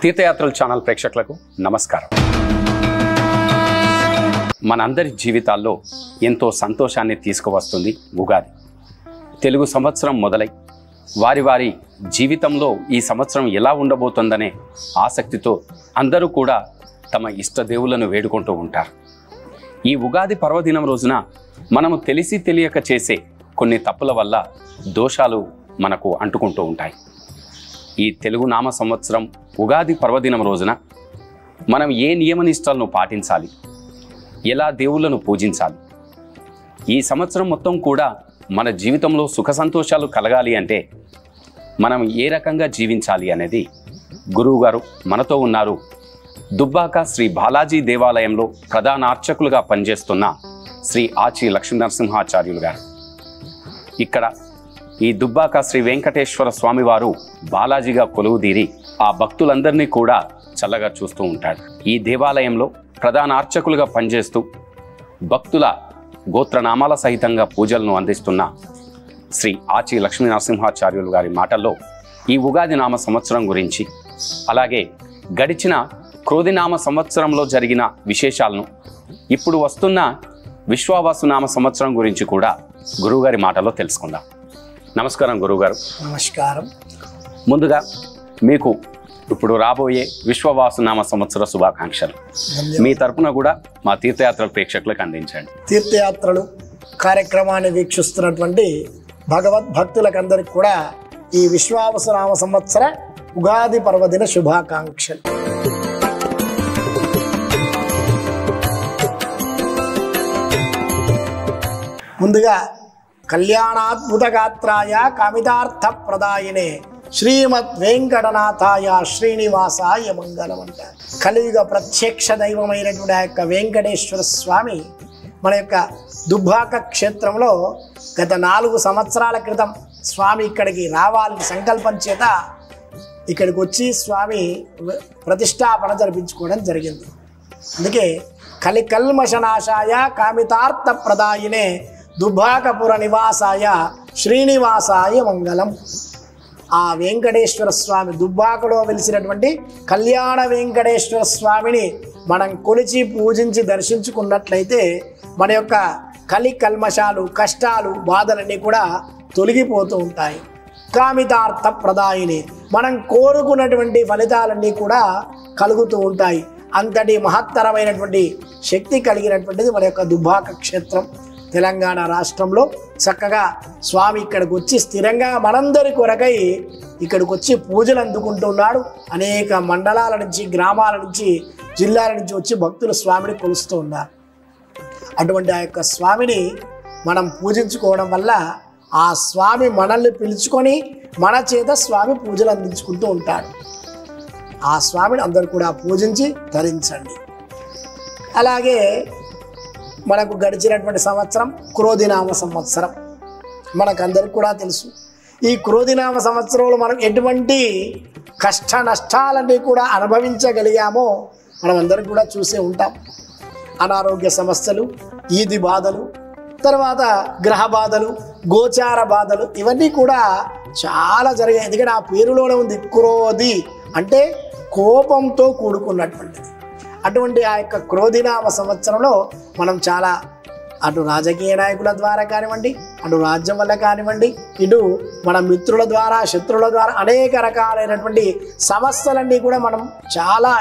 తీర్థయాత్రల channel ప్రేక్షకులకు నమస్కారం. మనందరి జీవితాల్లో ఎంతో సంతోషాన్ని తీసుకువస్తుంది ఉగాది. తెలుగు సంవత్సరం మొదలై వారి వారి జీవితంలో ఈ సంవత్సరం ఎలా ఉండబోతుందనే ఆసక్తితో అందరూ కూడా తమ ఇష్టదేవులను వేడుకుంటూ ఉంటారు. ఈ ఉగాది పర్వదినం రోజున మనము తెలిసి తెలియక చేసే కొన్ని తప్పుల వల్ల దోషాలు మనకు అంటుకుంటూ ఉంటాయి. ఈ తెలుగు నామ సంవత్సరం ఉగాది పర్వదినం రోజున మనం ఏ నియమనిష్టాలను పాటించాలి, ఎలా దేవుళ్ళను పూజించాలి, ఈ సంవత్సరం మొత్తం కూడా మన జీవితంలో సుఖ సంతోషాలు కలగాలి అంటే మనం ఏ రకంగా జీవించాలి అనేది గురువుగారు మనతో ఉన్నారు. దుబ్బాక శ్రీ బాలాజీ దేవాలయంలో ప్రధాన అర్చకులుగా పనిచేస్తున్న శ్రీ ఆచి లక్ష్మీనరసింహాచార్యులు గారు. ఇక్కడ ఈ దుబ్బాక శ్రీ వెంకటేశ్వర స్వామివారు బాలాజీగా కొలువుదీరి ఆ భక్తులందరినీ కూడా చల్లగా చూస్తూ ఉంటాడు. ఈ దేవాలయంలో ప్రధాన అర్చకులుగా పనిచేస్తూ భక్తుల గోత్రనామాల సహితంగా పూజలను అందిస్తున్న శ్రీ ఆచి లక్ష్మీనరసింహాచార్యులు గారి మాటల్లో ఈ ఉగాది నామ సంవత్సరం గురించి, అలాగే గడిచిన క్రోధినామ సంవత్సరంలో జరిగిన విశేషాలను, ఇప్పుడు వస్తున్న విశ్వావసు నామ సంవత్సరం గురించి కూడా గురువుగారి మాటల్లో తెలుసుకుందాం. నమస్కారం గురువుగారు. నమస్కారం. ముందుగా మీకు ఇప్పుడు రాబోయే విశ్వవాసునామ సంవత్సర శుభాకాంక్షలు మీ తరపున కూడా మా తీర్థయాత్రల ప్రేక్షకులకు అందించండి. తీర్థయాత్రలు కార్యక్రమాన్ని వీక్షిస్తున్నటువంటి భగవద్భక్తులకు అందరికి కూడా ఈ విశ్వావసునామ సంవత్సర ఉగాది పర్వదిన శుభాకాంక్షలు. ముందుగా కళ్యాణాద్భుత గాత్రాయ కామితార్థ ప్రదాయినే శ్రీమద్ వెంకటనాథాయ శ్రీనివాసాయ మంగళం అంటారు. కలియుగ ప్రత్యక్ష దైవమైనటువంటి ఆ యొక్క వెంకటేశ్వర స్వామి మన యొక్క దుబ్బాక క్షేత్రంలో గత 4 సంవత్సరాల క్రితం స్వామి ఇక్కడికి రావాలని సంకల్పం చేత ఇక్కడికి వచ్చి స్వామి ప్రతిష్టాపన జరిపించుకోవడం జరిగింది. అందుకే కలికల్మషనాశాయ కామితార్థ ప్రదాయినే దుబ్బాకపుర నివాసాయ శ్రీనివాసాయ మంగళం. ఆ వెంకటేశ్వర స్వామి దుబ్బాకలో వెలిసినటువంటి కళ్యాణ వెంకటేశ్వర స్వామిని మనం కొలిచి పూజించి దర్శించుకున్నట్లయితే మన యొక్క కలి కల్మషాలు, కష్టాలు, బాధలన్నీ కూడా తొలగిపోతూ ఉంటాయి. కామితార్థ ప్రదాయిని, మనం కోరుకున్నటువంటి ఫలితాలన్నీ కూడా కలుగుతూ ఉంటాయి. అంతటి మహత్తరమైనటువంటి శక్తి కలిగినటువంటిది మన యొక్క దుబ్బాక క్షేత్రం. తెలంగాణ రాష్ట్రంలో చక్కగా స్వామి ఇక్కడికి వచ్చి స్థిరంగా మనందరి కొరకై ఇక్కడికి వచ్చి పూజలు అందుకుంటున్నాడు. అనేక మండలాల నుంచి, గ్రామాల నుంచి, జిల్లాల నుంచి వచ్చి భక్తులు స్వామిని కొలుస్తూ ఉన్నారు. అటువంటి ఆ యొక్క స్వామిని మనం పూజించుకోవడం వల్ల ఆ స్వామి మనల్ని పిలుచుకొని మన చేత స్వామి పూజలు అందించుకుంటూ ఉంటాడు. ఆ స్వామిని అందరూ కూడా పూజించి ధరించండి. అలాగే మనకు గడిచినటువంటి సంవత్సరం క్రోధినామ సంవత్సరం మనకందరికి కూడా తెలుసు. ఈ క్రోధినామ సంవత్సరంలో మనం ఎటువంటి కష్ట నష్టాలన్నీ కూడా అనుభవించగలిగామో మనం అందరం కూడా చూసే ఉంటాం. అనారోగ్య సమస్యలు, ఈది బాధలు, తర్వాత గ్రహ బాధలు, గోచార బాధలు, ఇవన్నీ కూడా చాలా జరిగాయి. ఎందుకంటే ఆ పేరులోనే ఉంది క్రోధి అంటే కోపంతో కూడుకున్నటువంటిది. అటువంటి ఆ యొక్క క్రోధినామ సంవత్సరంలో మనం చాలా అటు రాజకీయ నాయకుల ద్వారా కానివ్వండి, అటు రాజ్యం వల్ల కానివ్వండి, ఇటు మన మిత్రుల ద్వారా, శత్రువుల ద్వారా అనేక రకాలైనటువంటి సమస్యలన్నీ కూడా మనం చాలా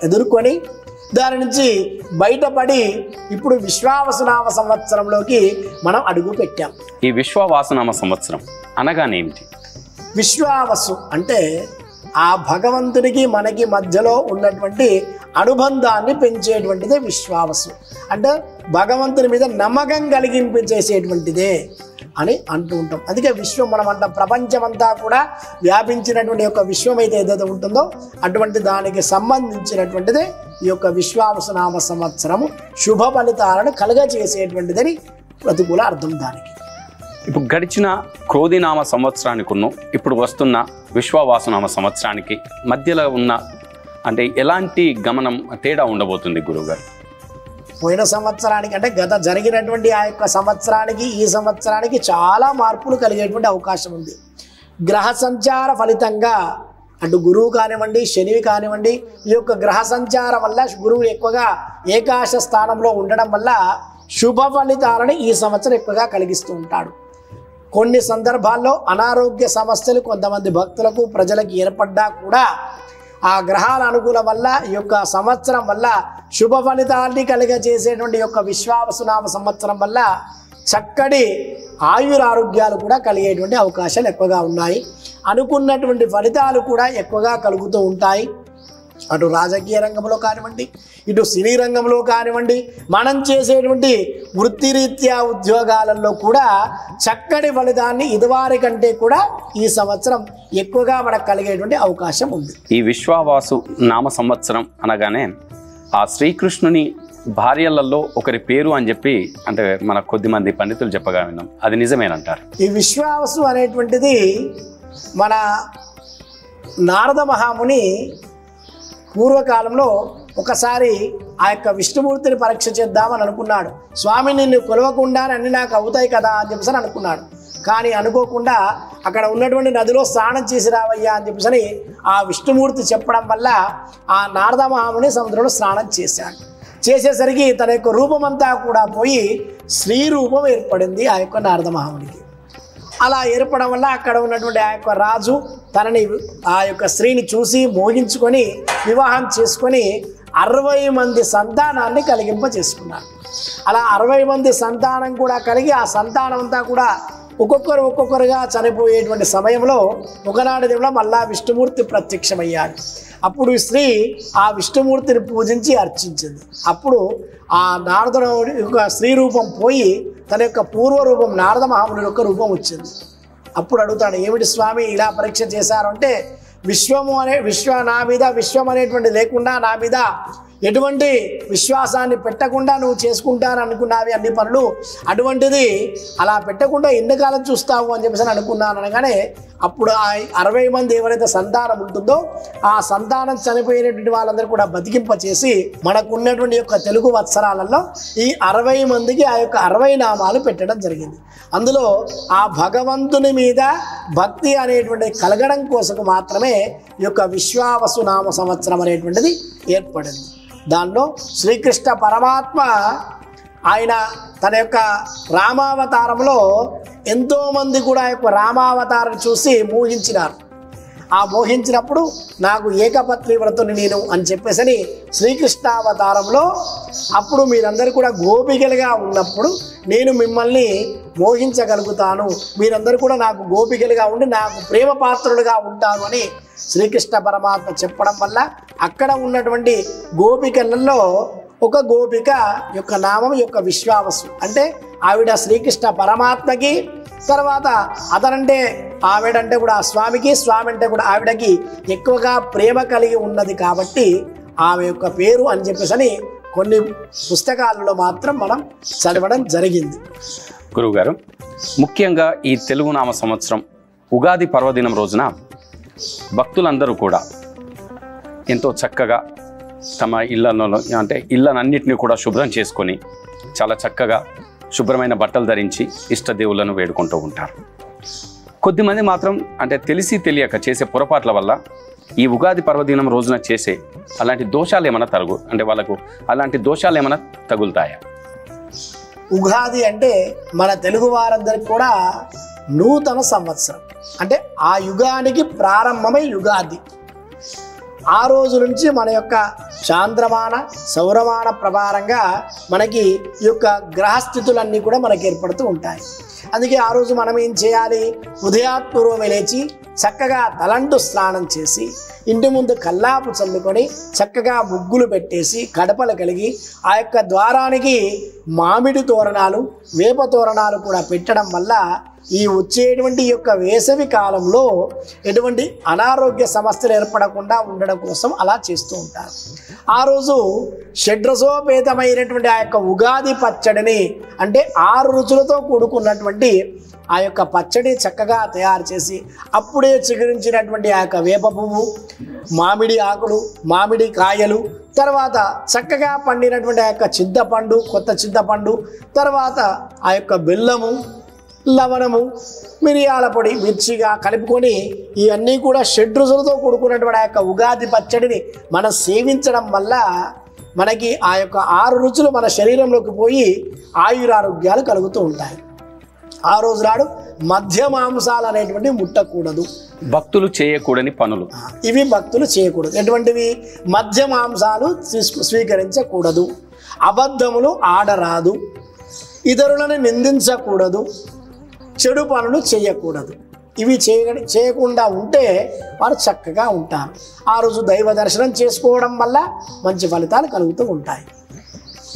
ఎదుర్కొని దాని నుంచి బయటపడి ఇప్పుడు విశ్వావసునామ సంవత్సరంలోకి మనం అడుగు పెట్టాం. ఈ విశ్వవాసునామ సంవత్సరం అనగానేమిటి? విశ్వావసు అంటే ఆ భగవంతునికి మనకి మధ్యలో ఉన్నటువంటి అనుబంధాన్ని పెంచేటువంటిదే విశ్వావసు. అంటే భగవంతుని మీద నమ్మకం కలిగింపచేసేటువంటిదే అని అంటూ ఉంటాం. అందుకే విశ్వం మనం అంటాం, ప్రపంచమంతా కూడా వ్యాపించినటువంటి యొక్క విశ్వం అయితే ఏదైతే ఉంటుందో అటువంటి దానికి సంబంధించినటువంటిదే ఈ యొక్క విశ్వావసునామ సంవత్సరము శుభ ఫలితాలను కలుగజేసేటువంటిదని ప్రతికూల అర్థం దానికి. ఇప్పుడు గడిచిన క్రోధినామ సంవత్సరానికి ఇప్పుడు వస్తున్న విశ్వవాసునామ సంవత్సరానికి మధ్యలో ఉన్న అంటే ఎలాంటి గమనం తేడా ఉండబోతుంది గురువుగారు? పోయిన సంవత్సరానికి అంటే గత జరిగినటువంటి ఆ యొక్క సంవత్సరానికి ఈ సంవత్సరానికి చాలా మార్పులు కలిగేటువంటి అవకాశం ఉంది. గ్రహ సంచార ఫలితంగా అటు గురువు కానివ్వండి, శనివి కానివ్వండి, ఈ యొక్క గ్రహ సంచారం వల్ల గురువు ఎక్కువగా ఏకాశ స్థానంలో ఉండడం వల్ల శుభ ఫలితాలను ఈ సంవత్సరం ఎక్కువగా కలిగిస్తూ ఉంటాడు. కొన్ని సందర్భాల్లో అనారోగ్య సమస్యలు కొంతమంది భక్తులకు ప్రజలకు ఏర్పడ్డా కూడా ఆ గ్రహాల అనుకూలం వల్ల ఈ యొక్క సంవత్సరం వల్ల శుభ ఫలితాన్ని కలిగజేసేటువంటి యొక్క విశ్వావసునామ సంవత్సరం వల్ల చక్కటి ఆయురారోగ్యాలు కూడా కలిగేటువంటి అవకాశాలు ఎక్కువగా ఉన్నాయి. అనుకున్నటువంటి ఫలితాలు కూడా ఎక్కువగా కలుగుతూ ఉంటాయి. అటు రాజకీయ రంగంలో కానివ్వండి, ఇటు సినీ రంగంలో కానివ్వండి, మనం చేసేటువంటి వృత్తిరీత్యా ఉద్యోగాలలో కూడా చక్కటి ఫలితాన్ని ఇదివారి కంటే కూడా ఈ సంవత్సరం ఎక్కువగా మనకు కలిగేటువంటి అవకాశం ఉంది. ఈ విశ్వావాసు నామ సంవత్సరం అనగానే ఆ శ్రీకృష్ణుని భార్యలలో ఒకరి పేరు అని చెప్పి అంటే మన కొద్దిమంది పండితులు చెప్పగా విన్నాం. అది నిజమేనంటారు? ఈ విశ్వావసు అనేటువంటిది మన నారద మహాముని పూర్వకాలంలో ఒకసారి ఆ యొక్క విష్ణుమూర్తిని పరీక్ష చేద్దామని అనుకున్నాడు. స్వామి నిన్ను కొలవకుండా అన్ని నాకు అవుతాయి కదా అని చెప్పేసి అనుకున్నాడు. కానీ అనుకోకుండా అక్కడ ఉన్నటువంటి నదిలో స్నానం చేసి రావయ్యా అని చెప్పేసి ఆ విష్ణుమూర్తి చెప్పడం వల్ల ఆ నారద మహాముని సముద్రంలో స్నానం చేశాడు. చేసేసరికి తన యొక్క రూపమంతా కూడా పోయి స్త్రీ రూపం ఏర్పడింది ఆ యొక్క నారద మహామునికి. అలా ఏర్పడడం వల్ల అక్కడ ఉన్నటువంటి ఆ యొక్క రాజు తనని ఆ యొక్క స్త్రీని చూసి మోహించుకొని వివాహం చేసుకొని 60 మంది సంతానాన్ని కలిగింప చేసుకున్నారు. అలా 60 మంది సంతానం కూడా కలిగి ఆ సంతానం అంతా కూడా ఒక్కొక్కరుగా చనిపోయేటువంటి సమయంలో ఒకనాటి దినంలో మళ్ళా విష్ణుమూర్తి ప్రత్యక్షమయ్యాడు. అప్పుడు ఈ స్త్రీ ఆ విష్ణుమూర్తిని పూజించి అర్చించింది. అప్పుడు ఆ నారదుడు యొక్క స్త్రీ రూపం పోయి తన యొక్క పూర్వరూపం నారద మహాముని యొక్క రూపం వచ్చింది. అప్పుడు అడుగుతాడు, ఏమిటి స్వామి ఇలా పరీక్ష చేశారు అంటే, నా మీద విశ్వం అనేటువంటి లేకుండా నా మీద ఎటువంటి విశ్వాసాన్ని పెట్టకుండా నువ్వు చేసుకుంటాను అనుకున్నావి అన్ని పనులు, అటువంటిది అలా పెట్టకుండా ఎంతకాలం చూస్తావు అని చెప్పేసి అనుకున్నాను అనగానే అప్పుడు ఆ 60 మంది ఎవరైతే సంతానం ఉంటుందో ఆ సంతానం చనిపోయినటువంటి వాళ్ళందరూ కూడా బతికింపచేసి మనకు ఉన్నటువంటి యొక్క తెలుగు వత్సరాలలో ఈ 60 మందికి ఆ యొక్క 60 నామాలు పెట్టడం జరిగింది. అందులో ఆ భగవంతుని మీద భక్తి అనేటువంటి కలగడం కోసం మాత్రమే ఈ యొక్క విశ్వావసు నామ సంవత్సరం అనేటువంటిది ఏర్పడింది. దానిలో శ్రీకృష్ణ పరమాత్మ ఆయన తన యొక్క రామావతారంలో ఎంతోమంది కూడా ఆ యొక్క రామావతారం చూసి మోహించినారు. ఆ మోహించినప్పుడు నాకు ఏకపత్ని వ్రతుని నేను అని చెప్పేసి శ్రీకృష్ణావతారంలో అప్పుడు మీరందరూ కూడా గోపికలుగా ఉన్నప్పుడు నేను మిమ్మల్ని మోహించగలుగుతాను, మీరందరూ కూడా నాకు గోపికలుగా ఉండి నాకు ప్రేమ పాత్రులుగా ఉంటాను అని శ్రీకృష్ణ పరమాత్మ చెప్పడం వల్ల అక్కడ ఉన్నటువంటి గోపికలలో ఒక గోపిక యొక్క నామం యొక్క విశ్వావసు. అంటే ఆవిడ శ్రీకృష్ణ పరమాత్మకి, తర్వాత అతనంటే ఆవిడంటే కూడా స్వామికి, స్వామి అంటే కూడా ఆవిడకి ఎక్కువగా ప్రేమ కలిగి ఉన్నది కాబట్టి ఆమె యొక్క పేరు అని చెప్పేసి కొన్ని పుస్తకాలలో మాత్రం మనం చదవడం జరిగింది. గురువుగారు, ముఖ్యంగా ఈ తెలుగు నామ సంవత్సరం ఉగాది పర్వదినం రోజున భక్తులందరూ కూడా ఎంతో చక్కగా తమ ఇళ్లలో అంటే ఇళ్ళనన్నింటినీ కూడా శుభ్రం చేసుకొని చాలా చక్కగా శుభ్రమైన బట్టలు ధరించి ఇష్టదేవులను వేడుకుంటూ ఉంటారు. కొద్దిమంది మాత్రం అంటే తెలిసి తెలియక చేసే పొరపాట్ల వల్ల ఈ ఉగాది పర్వదినం రోజున చేసే అలాంటి దోషాలు ఏమైనా అంటే వాళ్ళకు అలాంటి దోషాలు ఏమైనా తగులుతాయా? ఉగాది అంటే మన తెలుగు వారందరికి కూడా నూతన సంవత్సరం, అంటే ఆ యుగానికి ప్రారంభమై యుగాది. ఆ రోజు నుంచి మన యొక్క చాంద్రమాన సౌరమాన ప్రకారంగా మనకి ఈ యొక్క గ్రహస్థితులన్నీ కూడా మనకి ఏర్పడుతూ ఉంటాయి. అందుకే ఆ రోజు మనం ఏం చేయాలి, ఉదయాత్పూర్వమే లేచి చక్కగా తలంటు స్నానం చేసి ఇంటి ముందు కల్లాపు చల్లుకొని చక్కగా ముగ్గులు పెట్టేసి గడపలు కలిగి ఆ యొక్క ద్వారానికి మామిడి తోరణాలు వేప తోరణాలు కూడా పెట్టడం వల్ల ఈ వచ్చేటువంటి యొక్క వేసవి కాలంలో ఎటువంటి అనారోగ్య సమస్యలు ఏర్పడకుండా ఉండడం కోసం అలా చేస్తూ ఉంటారు. ఆ రోజు షడ్రసోపేతమైనటువంటి ఆ యొక్క ఉగాది పచ్చడిని అంటే 6 రుచులతో కూడుకున్నటువంటి ఆ యొక్క పచ్చడి చక్కగా తయారు చేసి అప్పుడే చిగురించినటువంటి ఆ యొక్క వేప పువ్వు, మామిడి ఆకులు, మామిడి కాయలు, తర్వాత చక్కగా పండినటువంటి ఆ యొక్క చింతపండు, కొత్త చింతపండు, తర్వాత ఆ యొక్క బెల్లము, లవణము, మిరియాల పొడి, మిర్చిగా కలుపుకొని ఇవన్నీ కూడా షడ్రుచులతో కూడుకున్నటువంటి ఆ యొక్క ఉగాది పచ్చడిని మనం సేవించడం వల్ల మనకి ఆ యొక్క 6 రుచులు మన శరీరంలోకి పోయి ఆయురారోగ్యాలు కలుగుతూ ఉంటాయి. ఆ రోజు నాడు మధ్య మాంసాలు అనేటువంటివి ముట్టకూడదు. భక్తులు చేయకూడని పనులు ఇవి భక్తులు చేయకూడదు. ఎటువంటివి? మధ్య మాంసాలు స్వీకరించకూడదు, అబద్ధములు ఆడరాదు, ఇతరులను నిందించకూడదు, చెడు పనులు చేయకూడదు. ఇవి చేయకుండా ఉంటే వారు చక్కగా ఉంటారు. ఆ రోజు దైవ దర్శనం చేసుకోవడం వల్ల మంచి ఫలితాలు కలుగుతూ ఉంటాయి.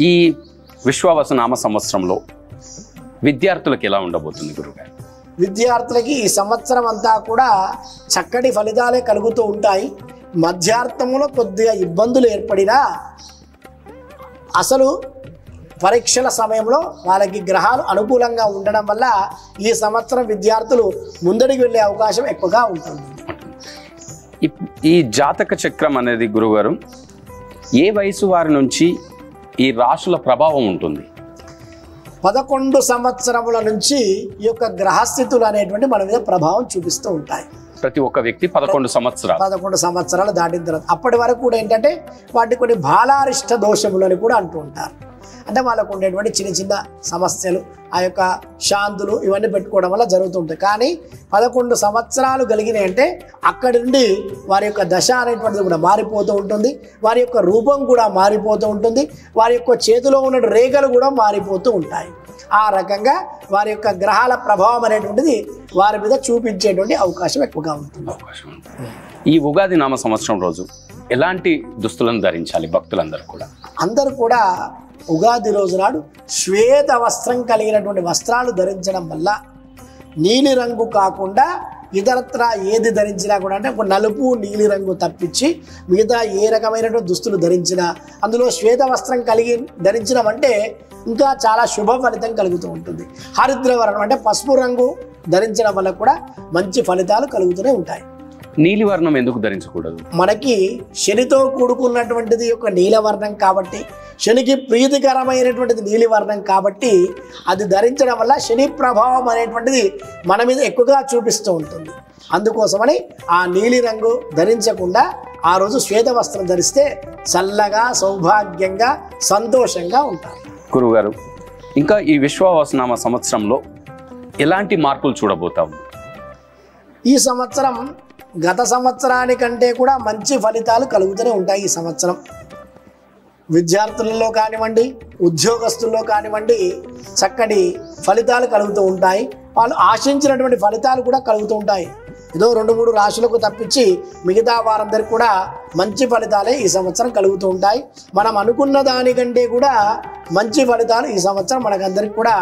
ఈ విశ్వావసునామ సంవత్సరంలో విద్యార్థులకు ఎలా ఉండబోతుంది గురుగారు? విద్యార్థులకి ఈ సంవత్సరం అంతా కూడా చక్కటి ఫలితాలే కలుగుతూ ఉంటాయి. మధ్యార్థంలో కొద్దిగా ఇబ్బందులు ఏర్పడినా అసలు పరీక్షల సమయంలో వాళ్ళకి గ్రహాలు అనుకూలంగా ఉండడం వల్ల ఈ సంవత్సరం విద్యార్థులు ముందడికి వెళ్ళే అవకాశం ఎక్కువగా ఉంటుంది. ఈ జాతక చక్రం అనేది గురుగారు ఏ వయసు వారి నుంచి ఈ రాశుల ప్రభావం ఉంటుంది? 11 సంవత్సరముల నుంచి ఈ యొక్క గ్రహస్థితులు అనేటువంటి మన మీద ప్రభావం చూపిస్తూ ఉంటాయి. ప్రతి ఒక్క వ్యక్తి 11 సంవత్సరాలు దాటిన తర్వాత అప్పటి వరకు కూడా ఏంటంటే వాటి కొన్ని బాలారిష్ట దోషములు అని కూడా అంటూ ఉంటారు. అంటే వాళ్ళకు ఉండేటువంటి చిన్న చిన్న సమస్యలు, ఆ యొక్క శాంతులు ఇవన్నీ పెట్టుకోవడం వల్ల జరుగుతుంటాయి. కానీ 11 సంవత్సరాలు కలిగినాయి అంటే అక్కడి నుండి వారి యొక్క దశ అనేటువంటిది కూడా మారిపోతూ ఉంటుంది, వారి యొక్క రూపం కూడా మారిపోతూ ఉంటుంది, వారి యొక్క చేతిలో ఉన్న రేఖలు కూడా మారిపోతూ ఉంటాయి. ఆ రకంగా వారి యొక్క గ్రహాల ప్రభావం అనేటువంటిది వారి మీద చూపించేటువంటి అవకాశం ఎక్కువగా ఉంటుంది. ఈ ఉగాది నామ సంవత్సరం రోజు ఎలాంటి దుస్తులను ధరించాలి భక్తులందరూ కూడా? అందరూ కూడా ఉగాది రోజు నాడు శ్వేత వస్త్రం కలిగినటువంటి వస్త్రాలు ధరించడం వల్ల నీలి రంగు కాకుండా ఇతరత్ర ఏది ధరించినా కూడా అంటే ఒక నలుపు నీలి రంగు తప్పించి మిగతా ఏ రకమైనటువంటి దుస్తులు ధరించినా అందులో శ్వేత వస్త్రం ధరించడం ఇంకా చాలా శుభ ఫలితం కలుగుతూ ఉంటుంది. హరిద్రవర్ణం అంటే పసుపు రంగు ధరించడం వల్ల కూడా మంచి ఫలితాలు కలుగుతూనే ఉంటాయి. నీలివర్ణం ఎందుకు ధరించకూడదు? మనకి శనితో కూడుకున్నటువంటిది యొక్క నీలవర్ణం కాబట్టి, శనికి ప్రీతికరమైనటువంటిది నీలివర్ణం కాబట్టి అది ధరించడం వల్ల శని ప్రభావం అనేటువంటిది మన మీద ఎక్కువగా చూపిస్తూ ఉంటుంది. అందుకోసమని ఆ నీలి రంగు ధరించకుండా ఆ రోజు శ్వేత వస్త్రం ధరిస్తే చల్లగా, సౌభాగ్యంగా, సంతోషంగా ఉంటారు. గురుగారు, ఇంకా ఈ విశ్వావసునామ సంవత్సరంలో ఎలాంటి మార్పులు చూడబోతాం? ఈ సంవత్సరం గత సంవత్సరానికంటే కూడా మంచి ఫలితాలు కలుగుతూనే ఉంటాయి. ఈ సంవత్సరం విద్యార్థులలో కానివ్వండి, ఉద్యోగస్తుల్లో కానివ్వండి చక్కటి ఫలితాలు కలుగుతూ ఉంటాయి. వాళ్ళు ఆశించినటువంటి ఫలితాలు కూడా కలుగుతూ ఉంటాయి. ఏదో 2-3 రాశులకు తప్పించి మిగతా వారందరికీ కూడా మంచి ఫలితాలే ఈ సంవత్సరం కలుగుతూ ఉంటాయి. మనం అనుకున్న దానికంటే కూడా మంచి ఫలితాలు ఈ సంవత్సరం మనకందరికి కూడా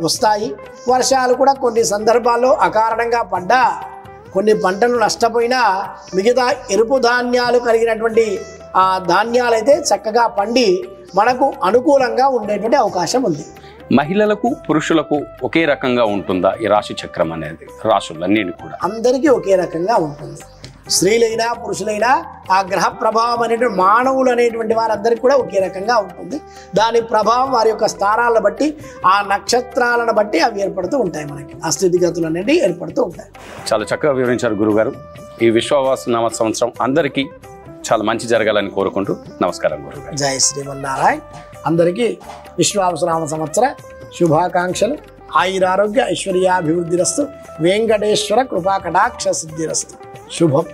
వస్తాయి. వర్షాలు కూడా కొన్ని సందర్భాల్లో అకారణంగా పడ్డా, కొన్ని పంటలు నష్టపోయినా మిగతా ఎరుపు ధాన్యాలు కలిగినటువంటి ఆ ధాన్యాలైతే చక్కగా పండి మనకు అనుకూలంగా ఉండేటువంటి అవకాశం ఉంది. మహిళలకు పురుషులకు ఒకే రకంగా ఉంటుందా ఈ రాశి చక్రం అనేది? రాశులన్నీ కూడా అందరికీ ఒకే రకంగా ఉంటుంది. స్త్రీలైనా పురుషులైనా ఆ గ్రహ ప్రభావం అనేటువంటి మానవులు అనేటువంటి వారందరికీ కూడా ఒకే రకంగా ఉంటుంది. దాని ప్రభావం వారి యొక్క స్థానాలను బట్టి, ఆ నక్షత్రాలను బట్టి అవి ఏర్పడుతూ ఉంటాయి. మనకి ఆ స్థితిగతులు అనేవి ఏర్పడుతూ ఉంటాయి. చాలా చక్కగా వివరించారు గురుగారు. ఈ విశ్వావసునామ సంవత్సరం అందరికీ చాలా మంచి జరగాలని కోరుకుంటూ నమస్కారం గురుగారు. జై శ్రీమన్నారాయణ. అందరికీ విశ్వావసునామ సంవత్సర శుభాకాంక్షలు. ఆయురారోగ్య ఐశ్వర్యాభివృద్ధిరస్తు. వెంకటేశ్వర కృపా కటాక్ష సిద్ధిరస్తు. శుభం.